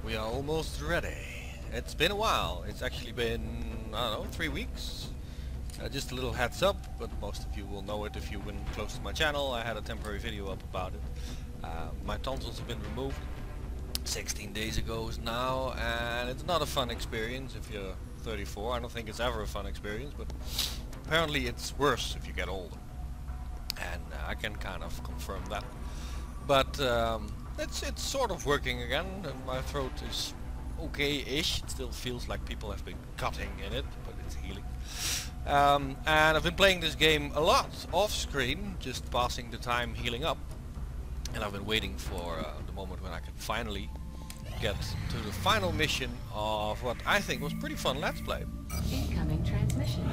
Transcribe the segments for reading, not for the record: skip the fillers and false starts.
We are almost ready. It's been a while. It's actually been, I don't know, 3 weeks. Just a little heads up, but most of you will know it if you've been close to my channel. I had a temporary video up about it. My tonsils have been removed 16 days ago now, and it's not a fun experience if you're 34. I don't think it's ever a fun experience, but apparently it's worse if you get older. And I can kind of confirm that. But it's sort of working again, and my throat is okay-ish. It still feels like people have been cutting in it, but it's healing. And I've been playing this game a lot off screen, just passing the time healing up. And I've been waiting for the moment when I can finally get to the final mission of what I think was pretty fun Let's Play. Incoming transmission.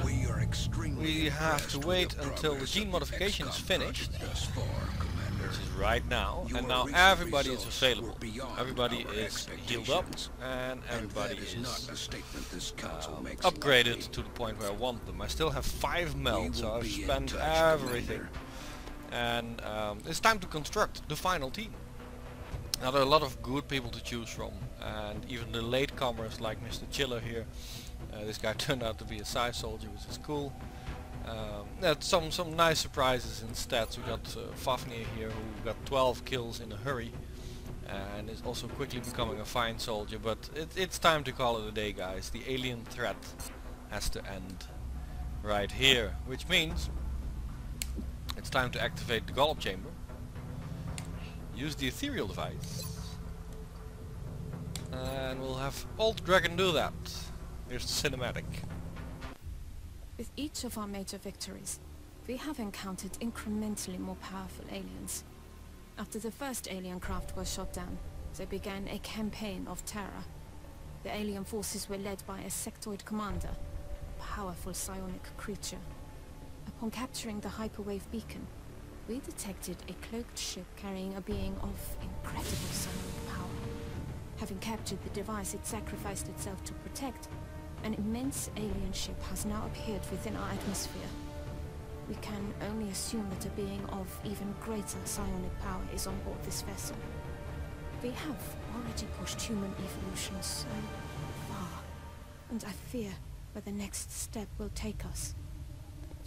We have to wait until the gene modification is finished, which is right now, and now everybody is available. Everybody is healed up, and everybody is upgraded to the point where I want them. I still have 5 meld, so I've spent everything. And it's time to construct the final team. Now there are a lot of good people to choose from, and even the latecomers like Mr. Chiller here. This guy turned out to be a Psy soldier, which is cool. Had some nice surprises in stats. We got Fafnir here, who got 12 kills in a hurry, and is also quickly becoming a fine soldier. But it's time to call it a day, guys. The alien threat has to end right here, which means it's time to activate the Gollop chamber. Use the ethereal device, and we'll have Old Dragon do that. Here's the cinematic. With each of our major victories, we have encountered incrementally more powerful aliens. After the first alien craft was shot down, there began a campaign of terror. The alien forces were led by a sectoid commander, a powerful psionic creature. Upon capturing the hyperwave beacon, we detected a cloaked ship carrying a being of incredible psionic power. Having captured the device it sacrificed itself to protect, an immense alien ship has now appeared within our atmosphere. We can only assume that a being of even greater psionic power is on board this vessel. We have already pushed human evolution so far, and I fear where the next step will take us.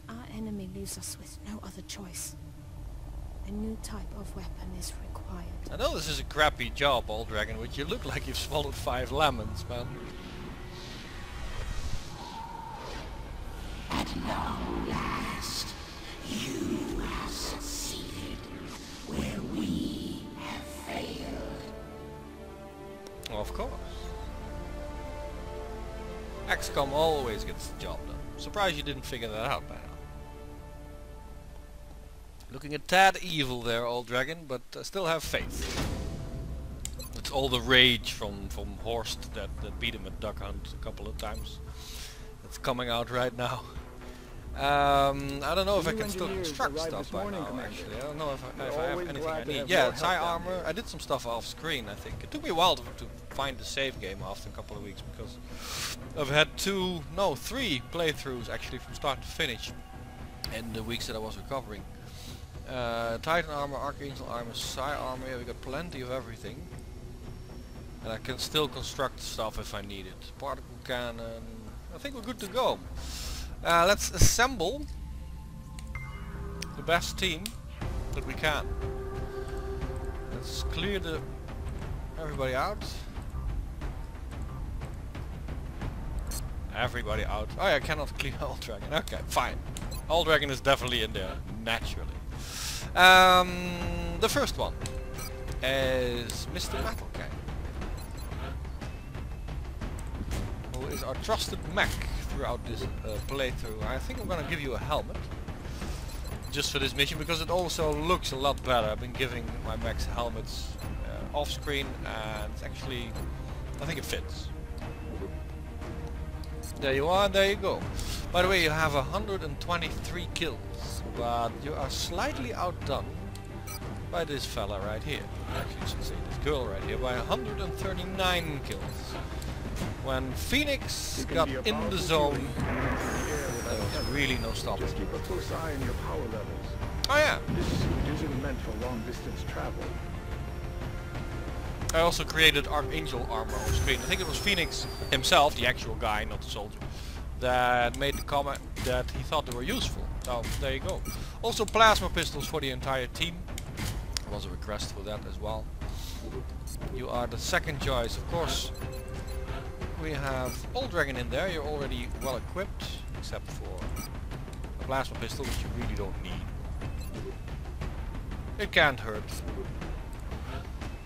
Our enemy leaves us with no other choice. A new type of weapon is required. I know this is a crappy job, Old Dragon, but you look like you've swallowed 5 lemons, man. At long last, you have succeeded where we have failed. Of course. XCOM always gets the job done. Surprised you didn't figure that out by now. Looking a tad evil there, Old Dragon, but I still have faith. It's all the rage from Horst that beat him at Duck Hunt a couple of times. It's coming out right now. I don't know if I can still construct stuff by now, actually. I don't know if I have anything I need. Yeah, Psy armor. I did some stuff off screen, I think. It took me a while to find the save game after a couple of weeks, because I've had 3 playthroughs actually from start to finish in the weeks that I was recovering. Titan armor, Archangel armor, Psy armor. Yeah, we got plenty of everything. And I can still construct stuff if I need it. Particle cannon. I think we're good to go. Let's assemble the best team that we can. Let's clear everybody out. Everybody out. Oh yeah, I cannot clear Old Dragon. Okay, fine. Old Dragon is definitely in there, naturally. The first one is Mr. Metal Gang, who is our trusted mech throughout this playthrough. I think I'm gonna give you a helmet just for this mission, because it also looks a lot better. I've been giving my mechs helmets off screen, and it's actually, I think it fits. There you are, there you go. By the way, you have 123 kills, but you are slightly outdone by this fella right here. Actually, I should say this girl right here, by 139 kills. When Phoenix got in the zone, there was really no stopping. Just keep a close eye on your power levels. Oh yeah. This suit isn't meant for long distance travel. I also created Archangel armor on screen. I think it was Phoenix himself, the actual guy, not the soldier, that made the comment that he thought they were useful. So there you go. Also plasma pistols for the entire team. There was a request for that as well. You are the second choice, of course. We have Old Dragon in there. You're already well equipped, except for a plasma pistol, which you really don't need. It can't hurt.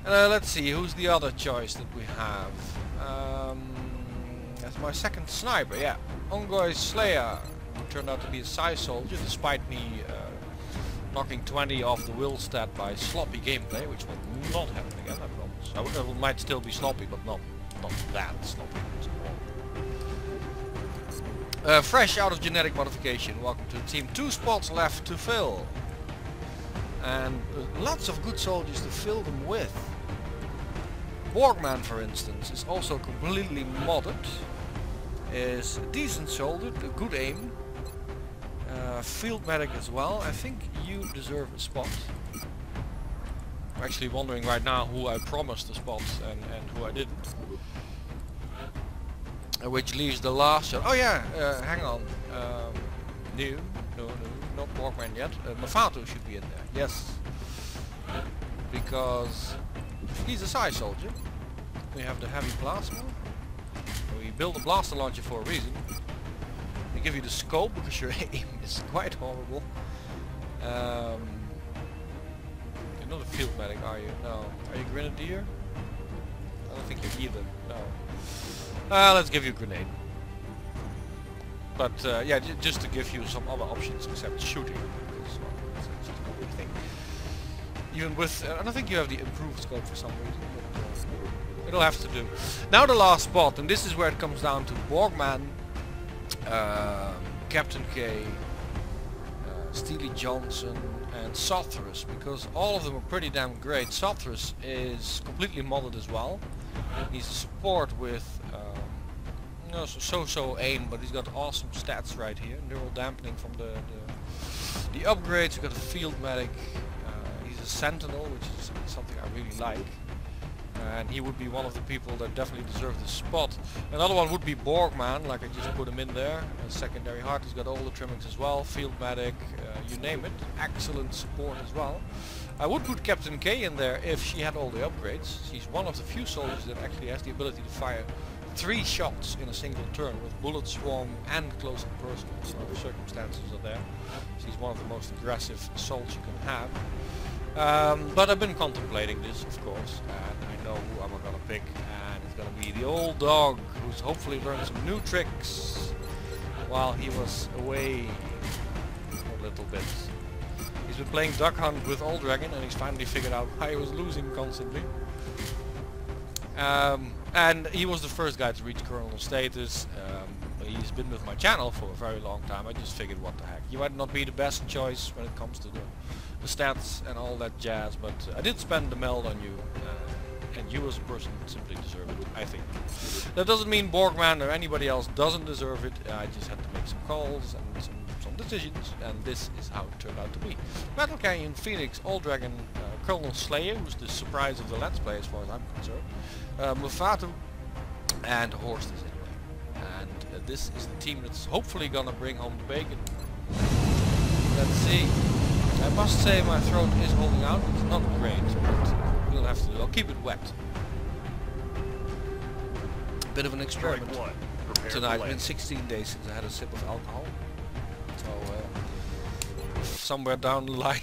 Let's see, who's the other choice that we have? That's my second sniper, yeah. Ongoy Slayer, who turned out to be a Psy soldier, despite me knocking 20 off the will stat by sloppy gameplay, which will not happen again, I promise. It might still be sloppy, but not that sloppy. Fresh out of genetic modification, welcome to the team. 2 spots left to fill. And lots of good soldiers to fill them with. Borgman, for instance, is also completely modded. Is a decent soldier, a good aim. Field medic as well. I think you deserve a spot. I'm actually wondering right now who I promised a spot and who I didn't. Which leaves the last shot. Oh yeah, hang on. No, not Borgman yet. Mafato should be in there. Yes. Because he's a Psy soldier. We have the heavy plasma. We build a blaster launcher for a reason. They give you the scope because your aim is quite horrible. You're not a field medic, are you? No. Are you a grenadier? I don't think you're either. No. Let's give you a grenade. But yeah, just to give you some other options except shooting. Because, well, it's just a weird thing. Even with, I don't think you have the improved scope for some reason. But, it'll have to do. Now the last spot, and this is where it comes down to Borgman, Captain K, Steely Johnson, and Sothras, because all of them are pretty damn great. Sothras is completely modded as well. He's a support with so-so aim, but he's got awesome stats right here. Neural dampening from the upgrades. He's got a field medic. He's a sentinel, which is something I really like. And he would be one of the people that definitely deserve this spot. Another one would be Borgman, like I just put him in there. A secondary heart, he's got all the trimmings as well. Field medic, you name it. Excellent support as well. I would put Captain K in there if she had all the upgrades. She's one of the few soldiers that actually has the ability to fire 3 shots in a single turn with bullet swarm and close and personal. So the circumstances are there. She's one of the most aggressive souls you can have. But I've been contemplating this, of course, and I know who I'm gonna pick, and it's gonna be the old dog, who's hopefully learned some new tricks while he was away a little bit. He's been playing Duck Hunt with Old Dragon, and he's finally figured out why he was losing constantly. And he was the first guy to reach Colonel status. He's been with my channel for a very long time. I just figured, what the heck, you might not be the best choice when it comes to the stats and all that jazz, but I did spend the meld on you, and you as a person simply deserve it, I think. That doesn't mean Borgman or anybody else doesn't deserve it. I just had to make some calls and some decisions, and this is how it turned out to be. Metal Canyon, Phoenix, Old Dragon, Colonel Slayer, who's the surprise of the Let's Play as far as I'm concerned, Mufatu, and Horst is in there. And this is the team that's hopefully gonna bring home the bacon. Let's see. I must say my throat is holding out. It's not great, but we'll have to do. I'll keep it wet. Bit of an experiment tonight. It's been 16 days since I had a sip of alcohol. So somewhere down the line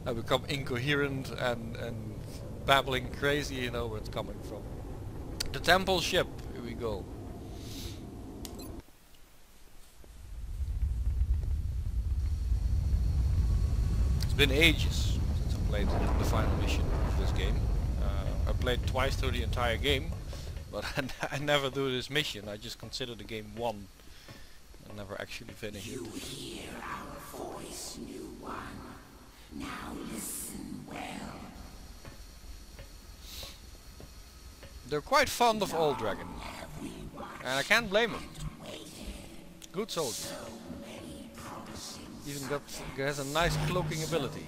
I become incoherent and babbling crazy, you know where it's coming from. The temple ship, here we go. It's been ages since I played the final mission of this game. I played twice through the entire game, but I never do this mission. I just consider the game won. I never actually finish it. You hear our voice, new one. Now listen well. They're quite fond of Old Dragon, and I can't blame them. Good soldier. Even has a nice cloaking ability.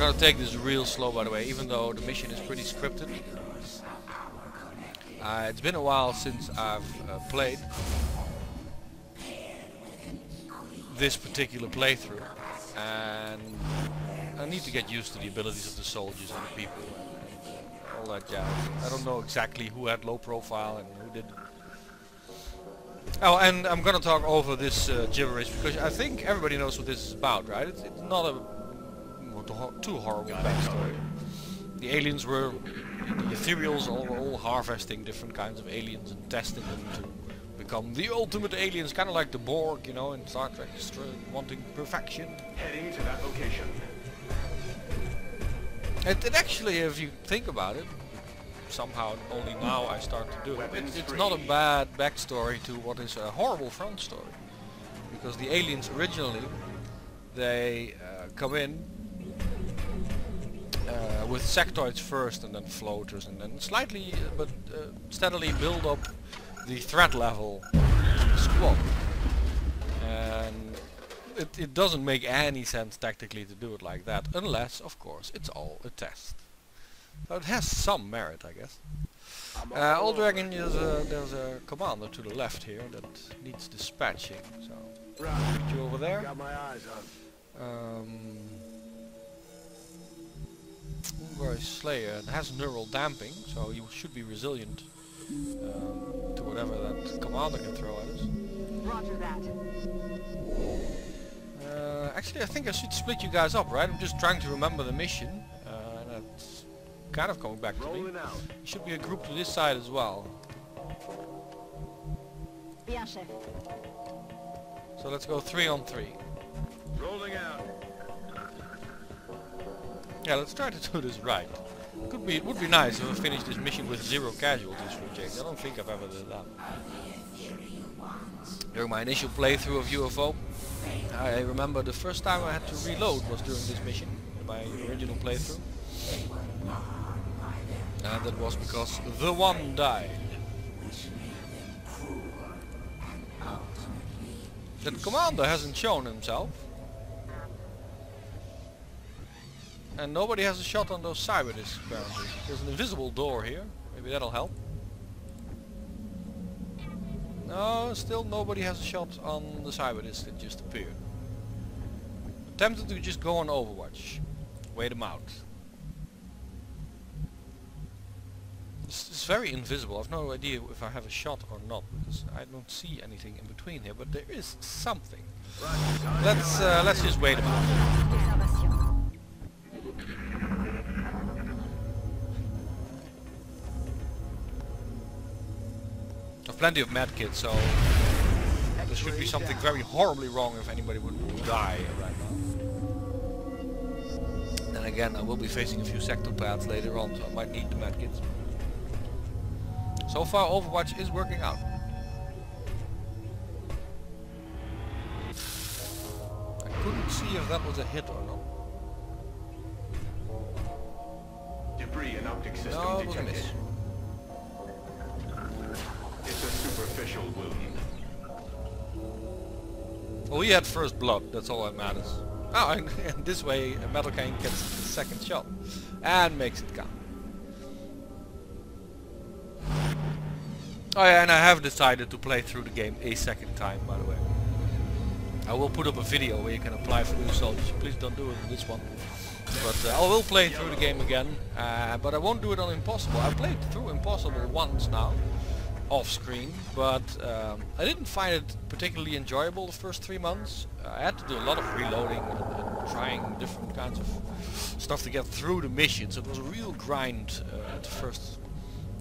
gonna take this real slow, by the way, even though the mission is pretty scripted. It's been a while since I've played this particular playthrough, and I need to get used to the abilities of the soldiers and the people and all that jazz. I don't know exactly who had low profile and who didn't. Oh, and I'm gonna talk over this gibberish because I think everybody knows what this is about, right? It's not a too horrible backstory. The aliens were, the ethereals were all harvesting different kinds of aliens and testing them to become the ultimate aliens, kind of like the Borg, you know, in Star Trek, wanting perfection. Heading to that location. It actually, if you think about it, somehow only now I start to do it. It's not a bad backstory to what is a horrible front story, because the aliens originally, they come in with sectoids first and then floaters, and then slightly but steadily build up the threat level to the squad. And it doesn't make any sense tactically to do it like that, unless of course it's all a test. So it has some merit, I guess. Old Dragon, there's a commander to the left here that needs dispatching, so put you over there. Got my eyes on. Where's Slayer? It has neural damping, so you should be resilient to whatever that commander can throw at us. Roger that. Actually, I think I should split you guys up, right? I'm just trying to remember the mission, and that's kind of coming back to me. Rolling out. There should be a group to this side as well. Bien, chef. So let's go 3 on 3. Rolling out. Yeah, let's try to do this right. It would be nice if I finished this mission with 0 casualties for a change. I don't think I've ever done that. During my initial playthrough of UFO, I remember the first time I had to reload was during this mission, my original playthrough. And that was because the one died. The commander hasn't shown himself. And nobody has a shot on those cyberdiscs apparently. There's an invisible door here. Maybe that'll help. No, still nobody has a shot on the cyberdisc that just appeared. I'm tempted to just go on Overwatch. Wait them out. It's very invisible. I've no idea if I have a shot or not, because I don't see anything in between here, but there is something. Let's just wait them out. I've plenty of medkits, so there should be something very horribly wrong if anybody would die right now. Then again, I will be facing a few sectopaths later on, so I might need the medkits. So far Overwatch is working out. I couldn't see if that was a hit or not. Debris and optic system No, it was a detected. miss. It's a superficial wound. Well, he had first blood, that's all that matters. Oh, and this way Metal Cane gets the second shot and makes it count. Oh yeah, and I have decided to play through the game a second time, by the way. I will put up a video where you can apply for new soldiers. Please don't do it on this one. But I will play through the game again, but I won't do it on Impossible. I played through Impossible once now, off screen, but I didn't find it particularly enjoyable the first 3 months. I had to do a lot of reloading and trying different kinds of stuff to get through the missions. It was a real grind at the first,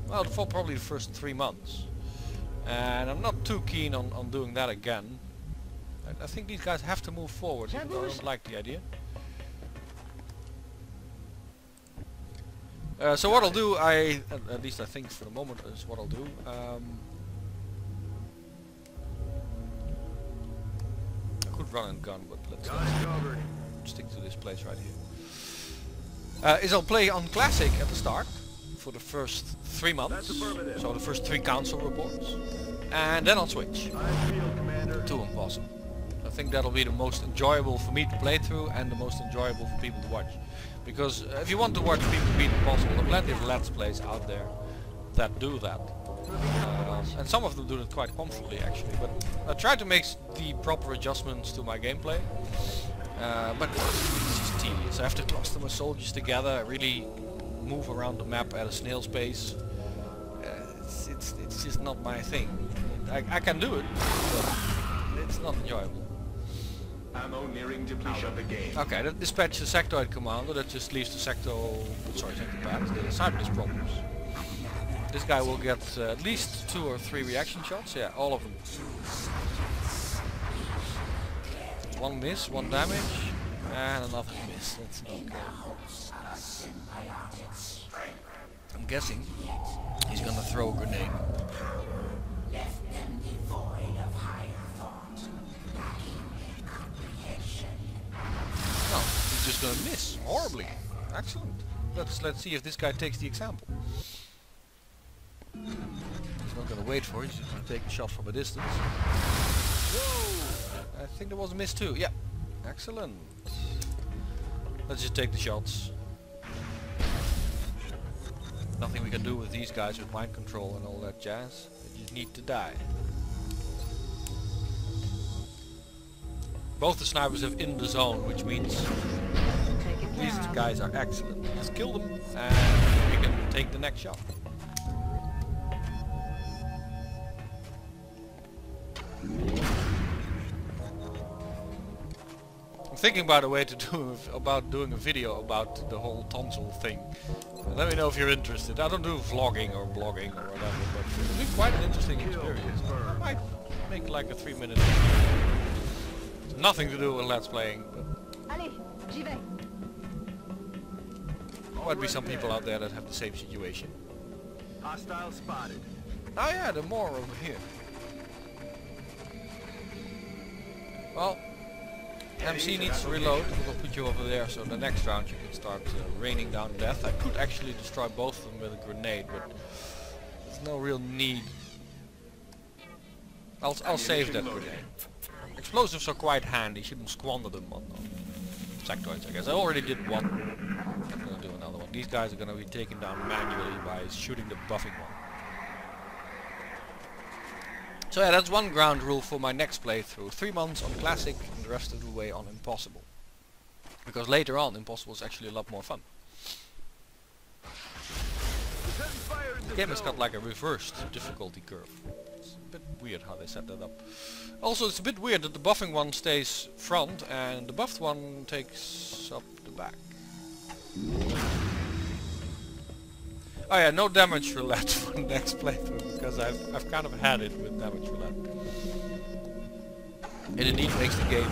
well, for probably the first 3 months. And I'm not too keen on doing that again. I think these guys have to move forward, even though I don't like the idea. So what I'll do, at least I think for the moment is what I'll do. I could run and gun, but let's stick to this place right here. Is I'll play on Classic at the start for the first 3 months, so the first 3 council reports, and then I'll switch to Impossible. I think that'll be the most enjoyable for me to play through and the most enjoyable for people to watch. Because if you want to watch people beat Impossible, there are plenty of Let's Plays out there that do that. And some of them do it quite comfortably actually, but I try to make the proper adjustments to my gameplay. But it's just tedious. I have to cluster my soldiers together, I really move around the map at a snail's pace. It's just not my thing. I can do it, but it's not enjoyable. Ammo nearing depletion of the game. Okay, that dispatches the sectoid commander, that just leaves the sector pads, the cyberdisk problems. This guy will get at least 2 or 3 reaction shots, yeah, all of them. 1 miss, 1 damage, and another miss, that's not good. I'm guessing he's gonna throw a grenade. No, he's just gonna miss horribly. Excellent. Let's see if this guy takes the example. He's not gonna wait for it, he's just gonna take a shot from a distance. Whoa! I think there was a miss too. Yeah. Excellent. Let's just take the shots. Nothing we can do with these guys with mind control and all that jazz. They just need to die. Both the snipers have in the zone, which means these guys are excellent. Let's kill them and we can take the next shot. I'm thinking, by the way, about doing a video about the whole tonsil thing. Let me know if you're interested. I don't do vlogging or blogging or whatever, but it's been quite an interesting experience. I might make like a 3-minute video. Nothing to do with Let's Playing, but Allez, j'y vais. there might be some people out there that have the same situation. Hostile spotted. Oh yeah, there are more over here. Well, MC needs to reload. We'll put you over there so the next round you can start raining down death. I could actually destroy both of them with a grenade, but there's no real need. I'll save that grenade. Explosives are quite handy, shouldn't squander them on sectoids, I guess. I already did one. I'm gonna do another one. These guys are gonna be taken down manually by shooting the buffing one. So yeah, that's one ground rule for my next playthrough. 3 months on Classic and the rest of the way on Impossible. Because later on, Impossible is actually a lot more fun. The game has got like a reversed difficulty curve. It's a bit weird how they set that up. Also, it's a bit weird that the buffing one stays front and the buffed one takes up the back. Oh yeah, no damage roulette for the next playthrough, because I've kind of had it with damage roulette. It indeed makes the game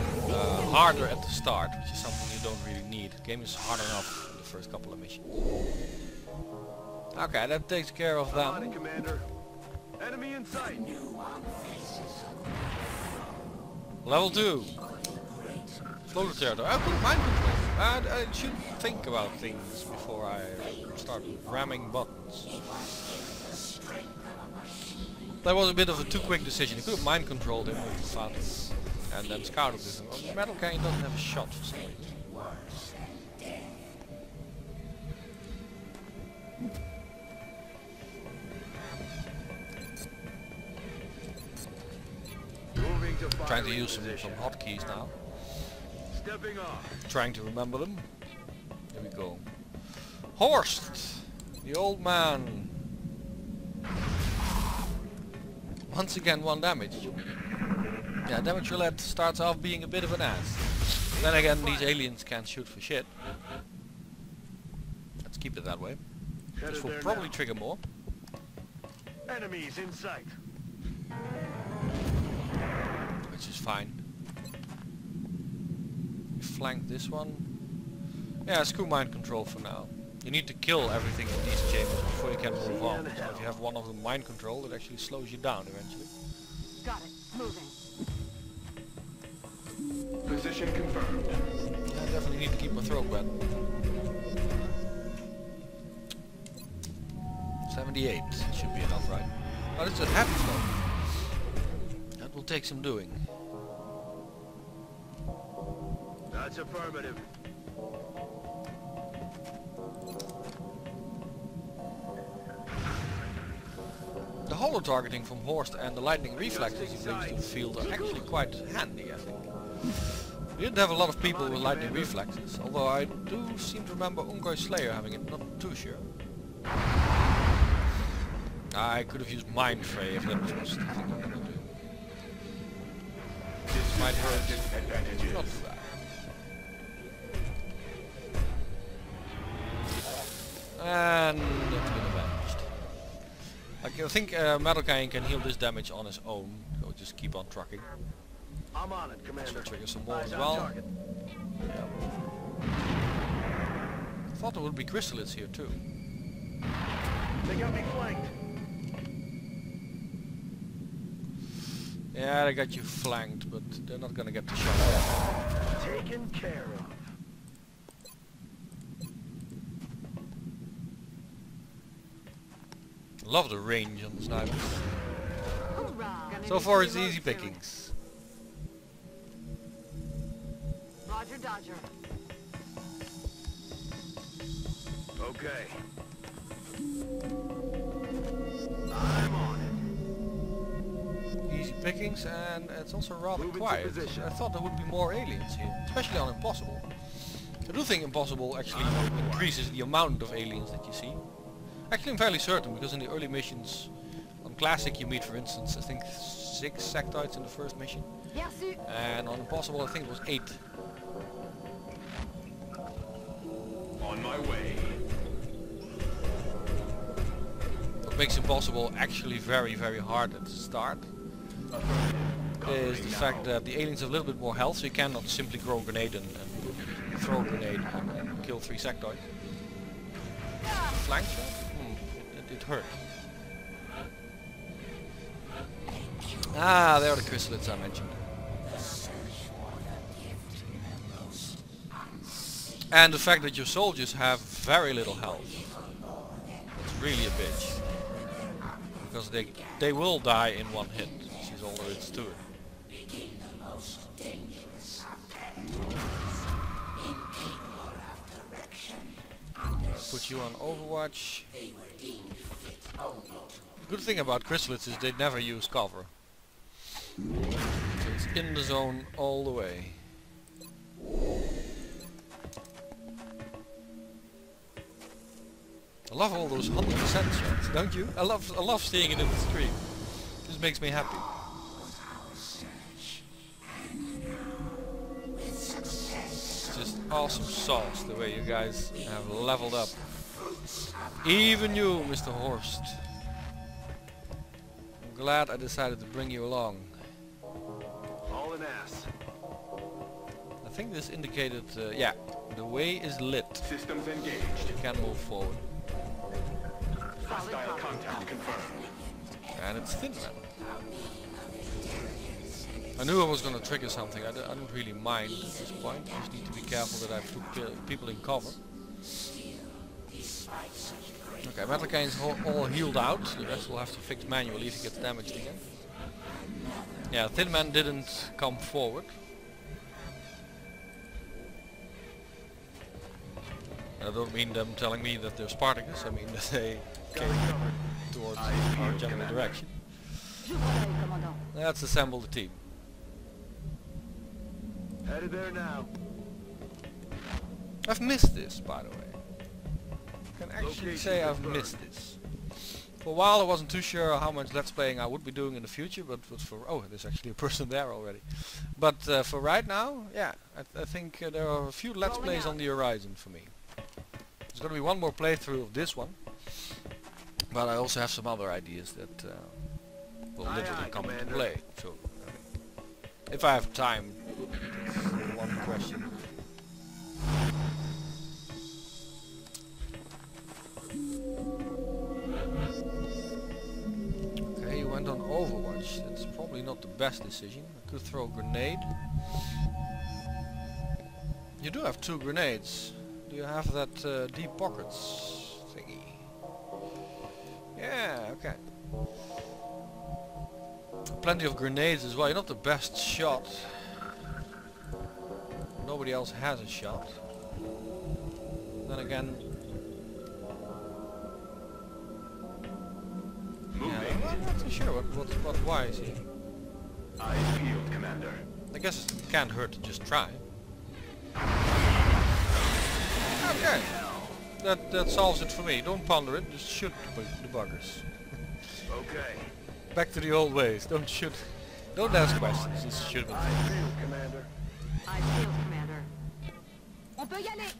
harder at the start, which is something you don't really need. The game is hard enough in the first couple of missions. Okay, that takes care of them. Commander. Enemy in sight. Level 2. Slow the territory. I put mind control. I should think about things before I start ramming buttons. That was a bit of a too quick decision. I could have mind controlled him with the fountain and then scouted with him. Well, the metal cannon doesn't have a shot for some reason. Trying to use some hotkeys now. Stepping off. Trying to remember them. Here we go. Horst! The old man. Once again 1 damage. Yeah, damage roulette starts off being a bit of an ass. Then again, these aliens can't shoot for shit. Let's keep it that way. This will probably trigger more. Enemies in sight. Which is fine. We flank this one. Yeah, screw mind control for now. You need to kill everything in these chambers before you can move on. So if you have one of them mind control, it actually slows you down eventually. Got it. Moving. Position confirmed. I definitely need to keep my throat wet. 78 should be enough, right? Oh, this is a heavy flow. That will take some doing. That's affirmative. The holo targeting from Horst and the lightning reflexes he brings to the field are actually quite handy, I think. We didn't have a lot of people with lightning reflexes, although I do seem to remember Ungoy Slayer having it, not too sure. I could have used Mind Fray if that was the thing I'm gonna do. This might hurt, not too bad. And that's been avenged. I think Metal Cane can heal this damage on his own, so just keep on trucking. I'm on it, Commander. Should trigger some more Eyes as on well. target. I thought there would be chrysalids here too. They got me flanked. Yeah, they got you flanked, but they're not gonna get the shot. Taken care of. Love the range on the snipers. Hoorah! So far it's easy pickings. Roger, Dodger. Okay. I'm on Easy pickings, and it's also rather Move into quiet. position. I thought there would be more aliens here, especially on Impossible. I do think Impossible actually increases the amount of aliens that you see. Actually, I'm fairly certain, because in the early missions on Classic you meet, for instance, I think 6 sectoids in the first mission, Merci. and on Impossible I think it was 8. it. On my way. What makes Impossible actually very, very hard at the start is the fact that the aliens have a little bit more health, so you cannot simply throw a grenade and throw a grenade and kill 3 sectoids. Flank shot? It hurt. Ah, there are the chrysalids I mentioned. And the fact that your soldiers have very little health. It's really a bitch. Because they will die in one hit, which is all there is to it. Put you on Overwatch. The good thing about chrysalids is they never use cover. So it's in the zone all the way. I love all those 100% shots, don't you? I love seeing it in the stream. This makes me happy. It's just awesome sauce the way you guys have leveled up. Even you, Mr. Horst. I'm glad I decided to bring you along. All an ass. I think this indicated, yeah, the way is lit. Systems engaged. You can move forward. Hostile contact confirmed. And it's Thin Man. I knew I was going to trigger something. I don't really mind at this point. I just need to be careful that I put people in cover. Okay, Metal Cane's all healed out. The rest will have to fix manually if he gets damaged again. Yeah, Thin Man didn't come forward. I don't mean them telling me that they're Spartacus. I mean that they came towards our general direction. Let's assemble the team. Headed there now. I've missed this, by the way. I can actually say I've missed this. For a while I wasn't too sure how much Let's Playing I would be doing in the future, but for... Oh, there's actually a person there already. But for right now, yeah, I think there are a few Let's Plays on the horizon for me. There's going to be one more playthrough of this one. But I also have some other ideas that will literally come into play. So, if I have time, that's one question. Okay, you went on Overwatch. That's probably not the best decision. I could throw a grenade. You do have 2 grenades. Do you have that deep pockets thingy? Yeah, okay. Plenty of grenades as well. You're not the best shot. Nobody else has a shot. Then again, Moving. I'm not too sure why is he. Eyes peeled, Commander. I guess it can't hurt to just try. Okay. That solves it for me. Don't ponder it, just shoot the buggers. Okay. Back to the old ways. Don't shoot. Don't ask questions, just shoot them. Eyes peeled, Commander. I feel, Commander. On peut y aller.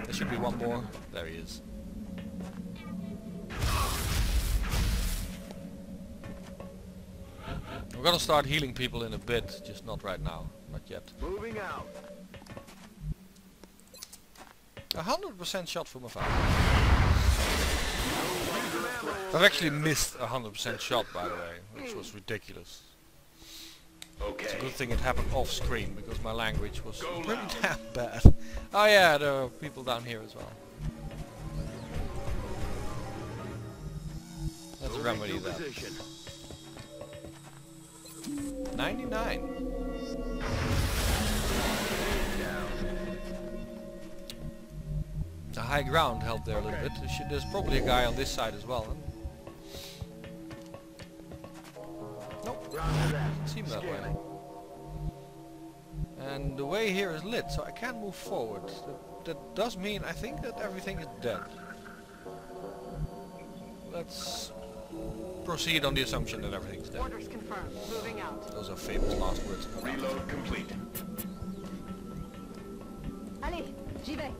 There should be one more. There he is. We're gonna start healing people in a bit, just not right now. Not yet. Moving out. 100% shot from afar. I've actually missed 100% shot, by the way, which was ridiculous. It's a Okay. good thing it happened off screen, because my language was pretty damn bad. Oh yeah, there are people down here as well. Let's remedy Moving to that. position. 99. The high ground helped there a little bit. There's probably a guy on this side as well. Huh? Nope, Roger that. seemed that way. Scanning. And the way here is lit, so I can't move forward. That does mean I think that everything is dead. Let's proceed on the assumption that everything's dead. Orders confirmed. Moving out. Those are famous last words. No doubt. Reload complete. Allez, j'y vais.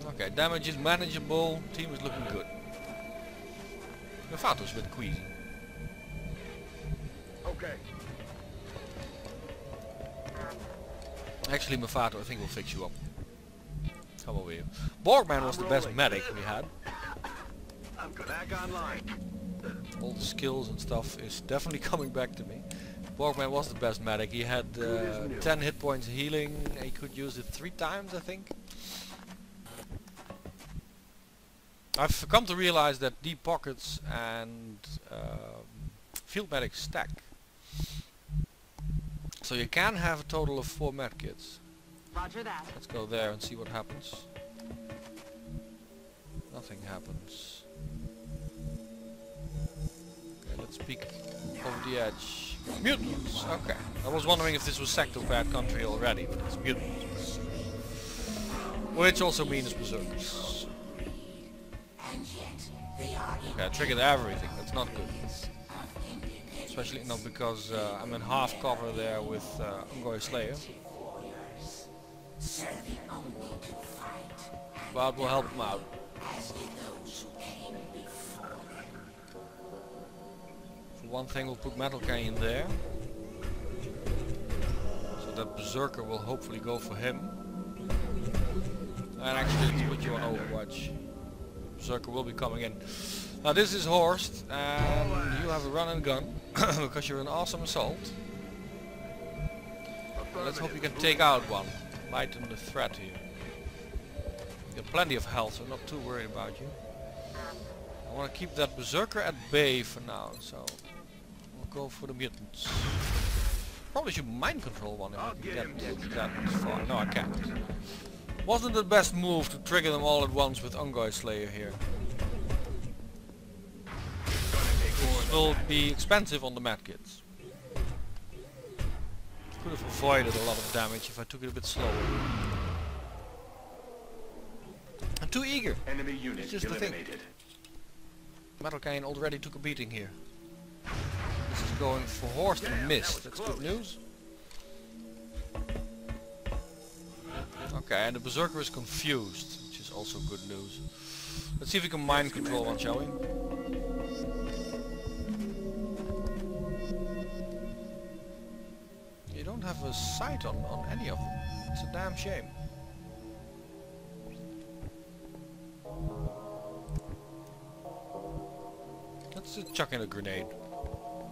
Okay, damage is manageable. Team is looking good. Mafato's a bit queasy. Okay. Actually, Mafato, I think we'll fix you up. Come over here. Borgman was the best medic we had. I'm back online. All the skills and stuff is definitely coming back to me. Borgman was the best medic. He had 10 hit points healing. He could use it 3 times, I think. I've come to realize that deep pockets and field medics stack. So you can have a total of 4 medkits. Roger that. Let's go there and see what happens. Nothing happens. Okay, let's peek over the edge. Mutants! Okay. I was wondering if this was Sectopath country already, but it's mutants. Which also means berserkers. Okay, I triggered everything. That's not good. Especially not because I'm in half cover there with Ungoy Slayer. But we'll help him out. For one thing, we'll put Metal Canyon there. So that Berserker will hopefully go for him. And actually, let's put you on Overwatch. Berserker will be coming in. Now this is Horst, and you have a run and gun, because you're an awesome assault. Let's hope you can take out one. Lighten the threat here. You got plenty of health, so I'm not too worried about you. I want to keep that Berserker at bay for now, so we'll go for the mutants. Probably should mind control one if I can get that far. No, I can't. Wasn't the best move to trigger them all at once with Ungoy Slayer here. Which will be expensive on the medkits. Could have avoided a lot of damage if I took it a bit slower. I'm too eager. Enemy unit It's just the thing. eliminated. Metal Canyon already took a beating here. This is going for Horst and missed. That's good news. Okay, and the Berserker is confused, which is also good news. Let's see if we can mind control one, shall we? You don't have a sight on any of them. It's a damn shame. Let's just chuck in a grenade.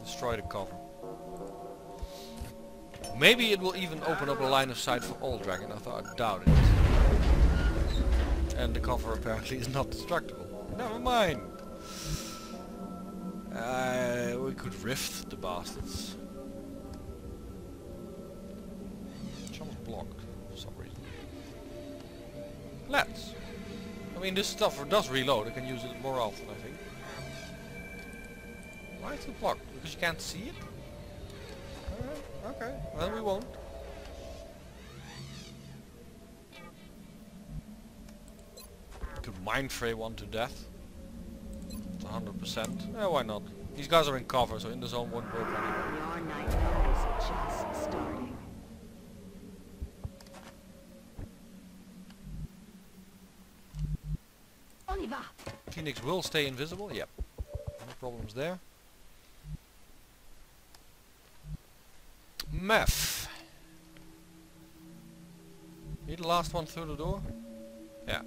Destroy the cover. Maybe it will even open up a line of sight for Old Dragon. I doubt it. And the cover apparently is not destructible. Never mind. We could rift the bastards. Channel's blocked for some reason. Let's. I mean, this stuff does reload. I can use it more often, I think. Why is it blocked? Because you can't see it? Alright, okay. Well, we won't. Could mind fray one to death. 100%. Yeah, why not? These guys are in cover, so in the zone won't work anyway. Your nightmare is just starting. On y va. Phoenix will stay invisible, yep. No problems there. Meth. You the last one through the door? Yeah.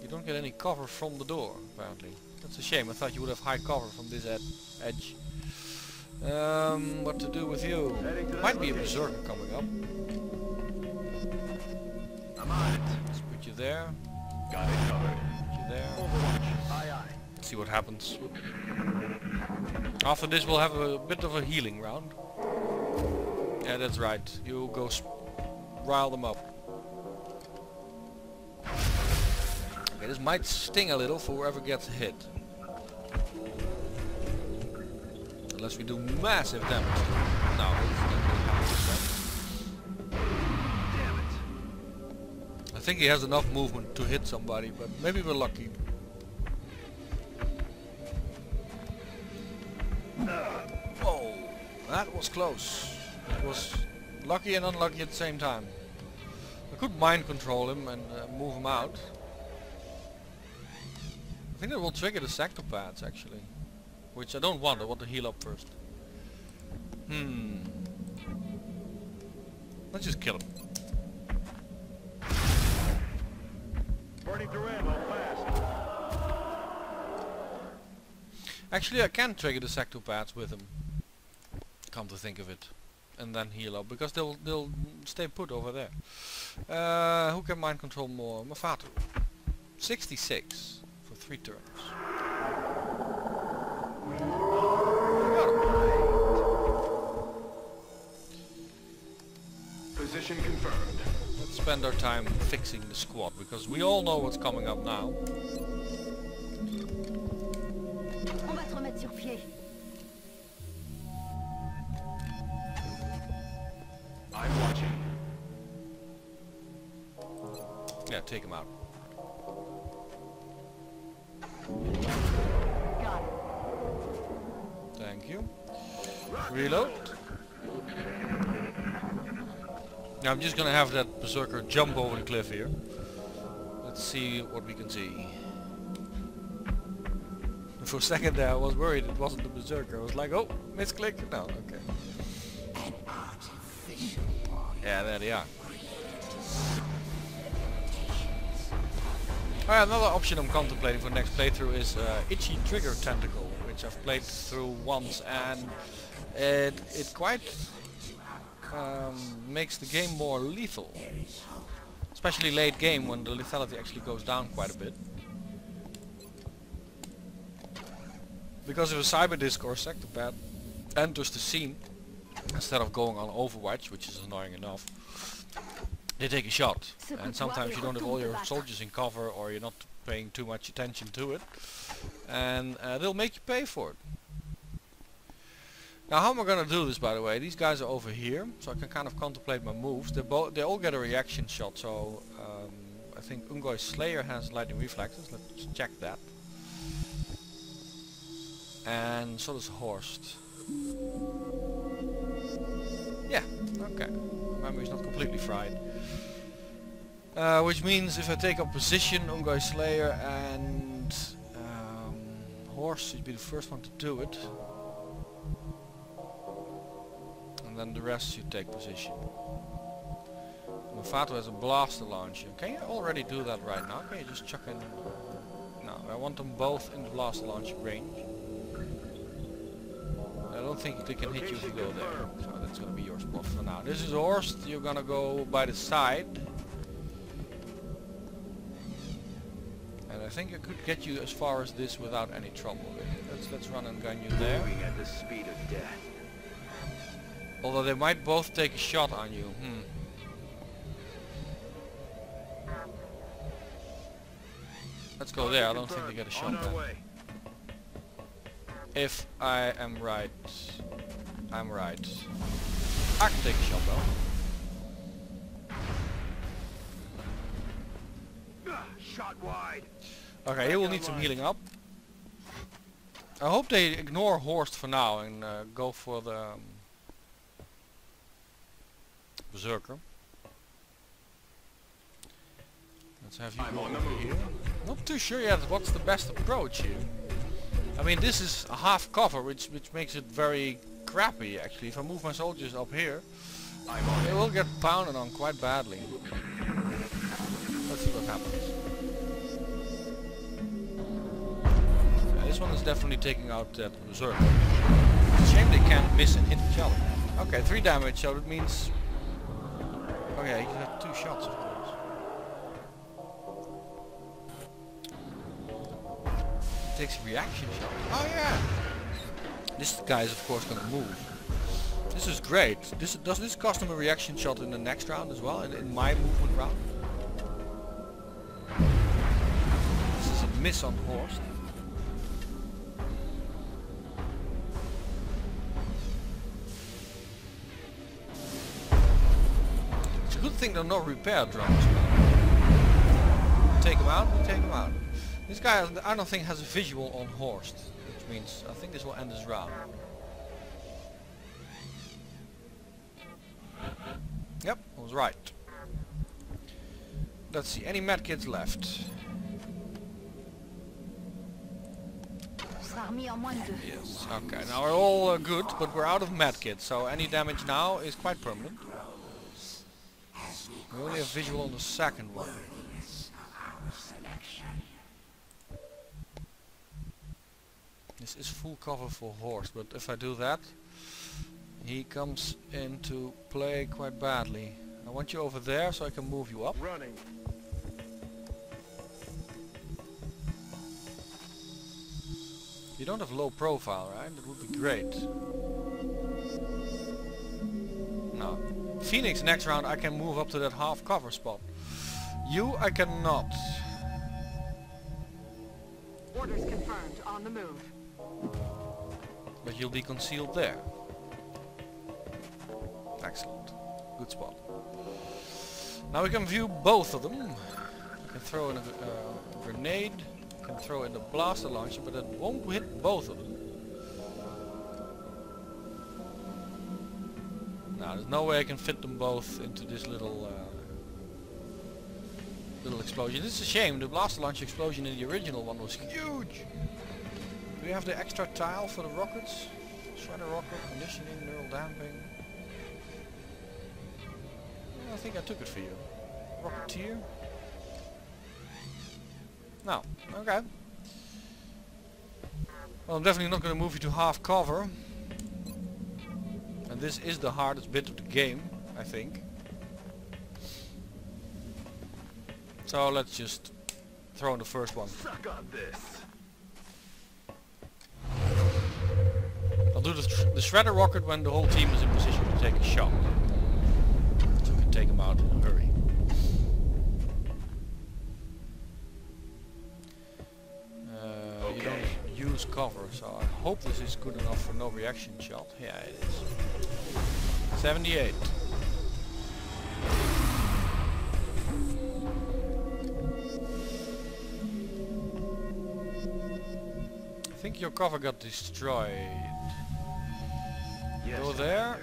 You don't get any cover from the door, apparently. That's a shame, I thought you would have high cover from this edge. What to do with you? Might be a berserker coming up. I'm on it. Let's put you there. Got it covered. Put you there. Overwatch. Aye, aye. Let's see what happens. After this we'll have a bit of a healing round. Yeah, that's right. You go rile them up. Okay, this might sting a little for whoever gets hit. Unless we do massive damage. No, it's not gonna happen. Damn it. I think he has enough movement to hit somebody, but maybe we're lucky. Oh, that was close. It was lucky and unlucky at the same time. I could mind control him and move him out. I think that will trigger the sectopads actually. Which I don't want, I want to heal up first. Let's just kill him. Burning through ammo fast. Actually I can trigger the sectopads with him. Come to think of it. And then heal up, because they'll stay put over there. Who can mind control more? Mafatu. 66 for 3 turns. Position confirmed. Let's spend our time fixing the squad, because we all know what's coming up now. On va se remettre sur pied. I'm watching. Yeah, take him out. Got it. Thank you. Reload. Now I'm just gonna have that berserker jump over the cliff here. Let's see what we can see. For a second there I was worried it wasn't the berserker. I was like, oh, misclick. No, okay. An artificial body. Yeah, there they are. Alright, another option I'm contemplating for next playthrough is Itchy Trigger Tentacle, which I've played through once, and it quite makes the game more lethal. Especially late game when the lethality actually goes down quite a bit. Because if a Cyberdisc or a Sectopad enters the scene, instead of going on Overwatch, which is annoying enough, they take a shot. And sometimes you don't have all your soldiers in cover, or you're not paying too much attention to it. And they'll make you pay for it. Now how am I gonna do this, by the way? These guys are over here, so I can kind of contemplate my moves. They all get a reaction shot, so I think Ungoy's Slayer has lightning reflexes. Let's check that. And so does Horst. Yeah, okay. Memory's not completely fried. Which means if I take up position, Ungoy's Slayer and Horst should be the first one to do it. And then the rest should take position. Mafatu has a blaster launcher. Can you already do that right now? Can you just chuck in? No, I want them both in the blaster launcher range. I don't think they can hit you if you go there. So that's gonna be your spot for now. This is Horst. You're gonna go by the side. And I think I could get you as far as this without any trouble. Let's run and gun you there. Moving at the speed of death. Although they might both take a shot on you. Let's go there. I don't think they get a shot On our then. way. If I am right, I'm right. I can take a shot though. Shot wide. Okay, he will need some healing up. I hope they ignore Horst for now and go for the Berserker. Let's have you I'm go on the over move. here. Not too sure yet what's the best approach here. I mean, this is a half cover, which makes it very crappy actually. If I move my soldiers up here, I'm on they it. will get pounded on quite badly. Let's see what happens. Yeah, this one is definitely taking out that Berserker. It's a shame they can't miss and hit each other. Okay, 3 damage, so that means... Oh yeah, he got 2 shots of course. Takes a reaction shot. Oh yeah! This guy is of course gonna move. This is great. Does this cost him a reaction shot in the next round as well? In my movement round? This is a miss on Horst. It's a good thing there are no repair drones. Take him out, we take him out. This guy, I don't think, has a visual on Horst, which means I think this will end his round. Yep, I was right. Let's see, any medkits left? Yes, okay, now we're all good, but we're out of medkits, so any damage now is quite permanent. We only have visual on the second one. This is full cover for Horst, but if I do that, he comes into play quite badly. I want you over there so I can move you up. Running. You don't have low profile, right? That would be great. No. Phoenix next round I can move up to that half cover spot. You I cannot. Orders confirmed. On the move. But you'll be concealed there. Excellent. Good spot. Now we can view both of them. We can throw in a grenade. We can throw in the blaster launcher, but it won't hit both of them. Now there's no way I can fit them both into this little explosion. This is a shame. The blaster launcher explosion in the original one was huge. Do we have the extra tile for the rockets? Shredder rocket, conditioning, neural damping. I think I took it for you. Rocketeer? No. Okay. Well, I'm definitely not going to move you to half cover. And this is the hardest bit of the game, I think. So let's just throw in the first one. Suck on this. I'll do the shredder rocket when the whole team is in position to take a shot. So we can take them out in a hurry. You don't use cover, so I hope this is good enough for no reaction shot. Yeah, it is. 78. I think your cover got destroyed. Yes, Go there.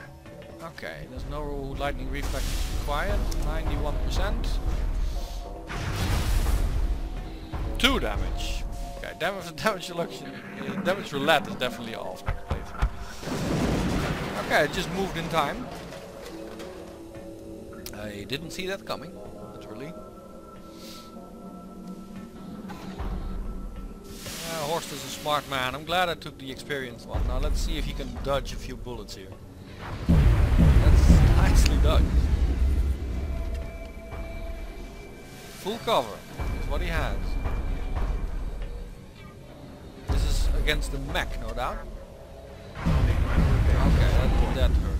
Okay, there's no lightning reflex required. 91%. 2 damage. Okay, damage selection, damage roulette is definitely off next playthrough. Okay, it just moved in time. I didn't see that coming, literally. Horst is a smart man. I'm glad I took the experienced one. Now let's see if he can dodge a few bullets here. That's nicely dodged. Full cover is what he has. This is against the mech, no doubt. Okay, that hurt.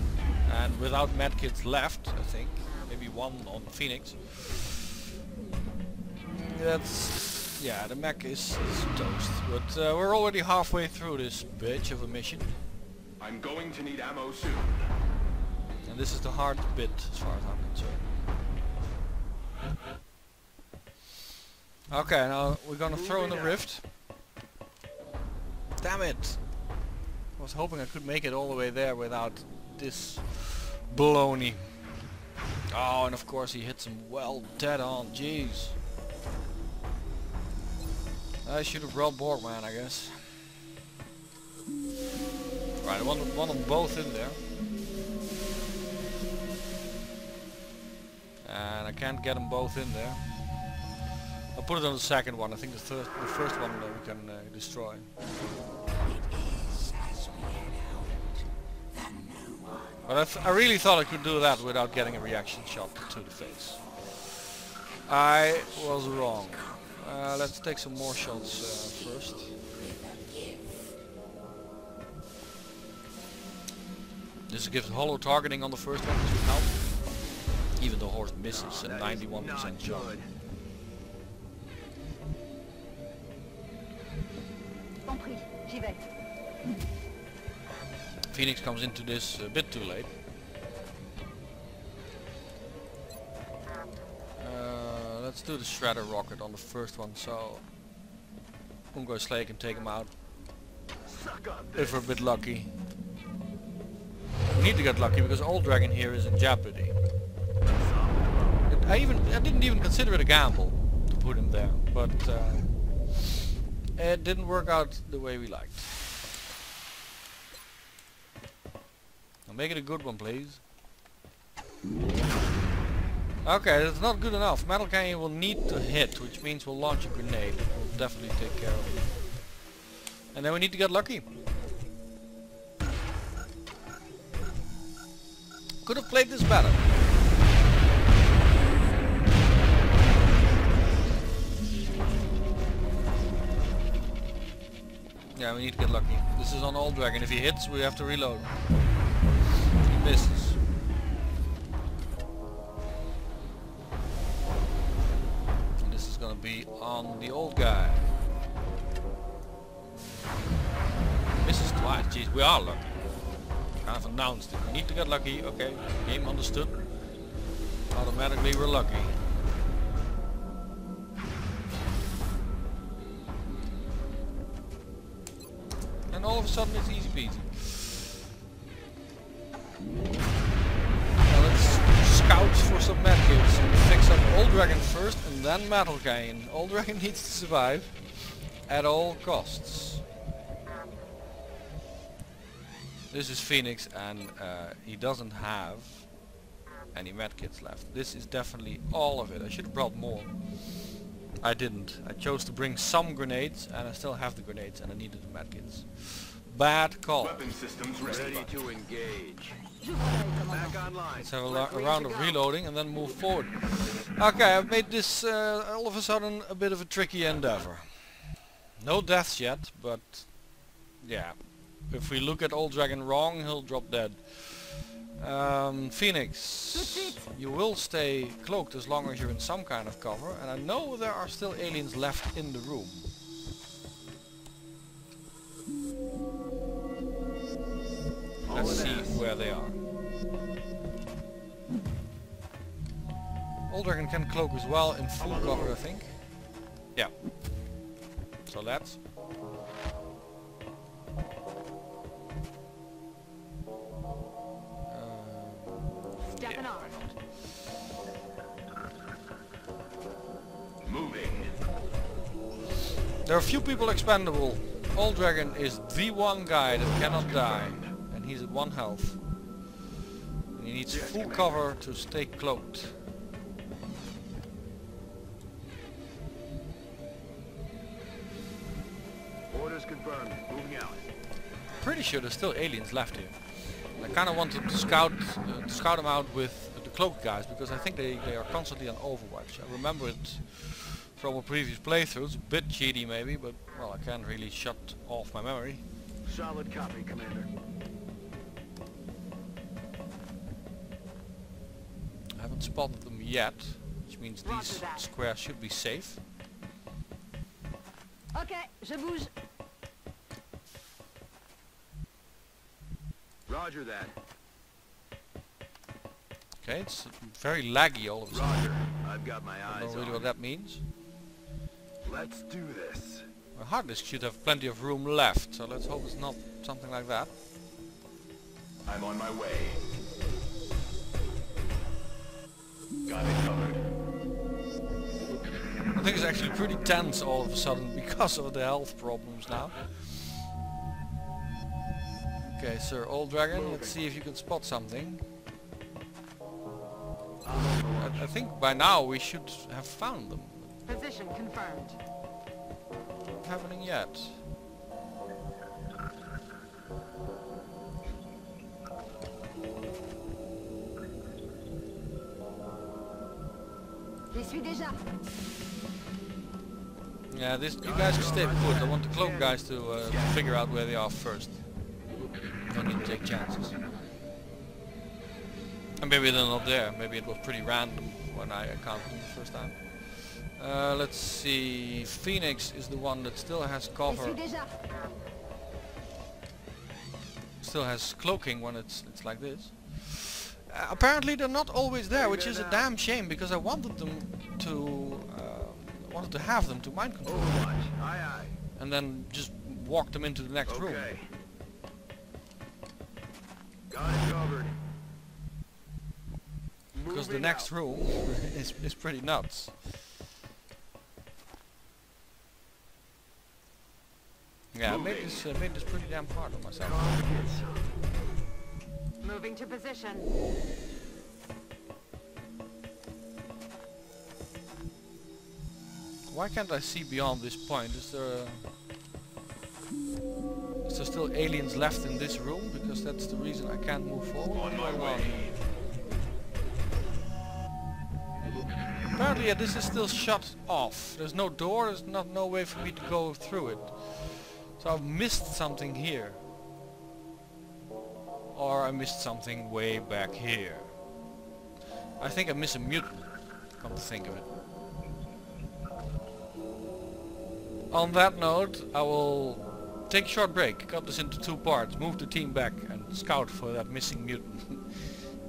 And without medkits left, I think. Maybe one on Phoenix. That's Yeah, the mech is toast, but we're already halfway through this bitch of a mission. I'm going to need ammo soon. And this is the hard bit as far as I'm concerned. Okay, now we're gonna throw in the rift. Damn it! I was hoping I could make it all the way there without this baloney. Oh, and of course he hits him well dead on, jeez. I should have brought Borgman, I guess. Right, I want them both in there. And I can't get them both in there. I'll put it on the second one. I think the first one we can destroy. But I really thought I could do that without getting a reaction shot to the face. I was wrong. Let's take some more shots first. This gives hollow targeting on the first one, which will help. Even though Horst misses at 91% shot. Phoenix comes into this a bit too late. Let's do the shredder rocket on the first one, so Ungo Slay can take him out if we're a bit lucky. We need to get lucky because Old Dragon here is in jeopardy. I didn't even consider it a gamble to put him there, but it didn't work out the way we liked. Now make it a good one, please. Okay, that's not good enough. Metal Canyon will need to hit, which means we'll launch a grenade. We'll definitely take care of it. And then we need to get lucky. Could have played this better. Yeah, we need to get lucky. This is on Old Dragon. If he hits, we have to reload. He misses. And this is gonna be on the old guy. Misses twice. Jeez, we are lucky. Kind of announced it. We need to get lucky. Okay, game understood. Automatically we're lucky. And all of a sudden it's easy peasy. Now let's scout for some medkits and fix up Old Dragon first and then Metal Cane. Old Dragon needs to survive at all costs. This is Phoenix and he doesn't have any medkits left. This is definitely all of it. I should have brought more. I didn't. I chose to bring some grenades and I still have the grenades and I needed the medkits. Bad call. Weapon systems ready to engage. Back online. Let's have a round of reloading and then move forward. Okay, I've made this all of a sudden a bit of a tricky endeavor. No deaths yet, but yeah. If we look at Old Dragon wrong, he'll drop dead. Phoenix, you will stay cloaked as long as you're in some kind of cover, and I know there are still aliens left in the room. Let's see where they are. Old Dragon can cloak as well in full cover, I think. Yeah. So let's. Stepping on. Moving. There are a few people expendable. Old Dragon is the one guy that cannot die, and he's at 1 health. And he needs full cover to stay cloaked. Orders confirmed. Moving out. Pretty sure there's still aliens left here. I kind of wanted to scout them out with the cloaked guys because I think they are constantly on Overwatch. I remember it from a previous playthrough. It's a bit cheaty maybe, but well, I can't really shut off my memory. Solid copy, Commander. I haven't spotted them yet, which means these squares should be safe. Je bouge. Roger that. Okay, it's very laggy all of a sudden. Roger. I've got my I eyes don't know really on what it. that means. Let's do this. My hard disk should have plenty of room left, so let's hope it's not something like that. I'm on my way. Got it covered. I think it's actually pretty tense all of a sudden because of the health problems now. Okay, Sir Old Dragon, let's see if you can spot something. I think by now we should have found them. Position confirmed. Not happening yet. J'y suis déjà. Yeah, this you guys can stay put. I want the cloak guys to figure out where they are first. Don't need to take chances. And maybe they're not there. Maybe it was pretty random when I counted them the first time. Let's see. Phoenix is the one that still has J'y cover. suis déjà. Still has cloaking when it's like this. Apparently they're not always there, which is a damn shame because I wanted them to have them to mind control Overwatch. Aye aye. and then just walk them into the next room. Okay. Got it covered. Because the Moving next out. room is pretty nuts. Yeah, I made this pretty damn hard on myself. Moving to position. Why can't I see beyond this point? Is there still aliens left in this room? Because that's the reason I can't move forward. On my Hold way. Apparently, yeah, this is still shut off. There's no door. There's no way for me to go through it. So I've missed something here. Or I missed something way back here. I think I miss a mutant, come to think of it. On that note, I will take a short break, cut this into 2 parts, move the team back and scout for that missing mutant.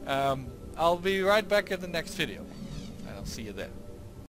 I'll be right back in the next video, and I'll see you then.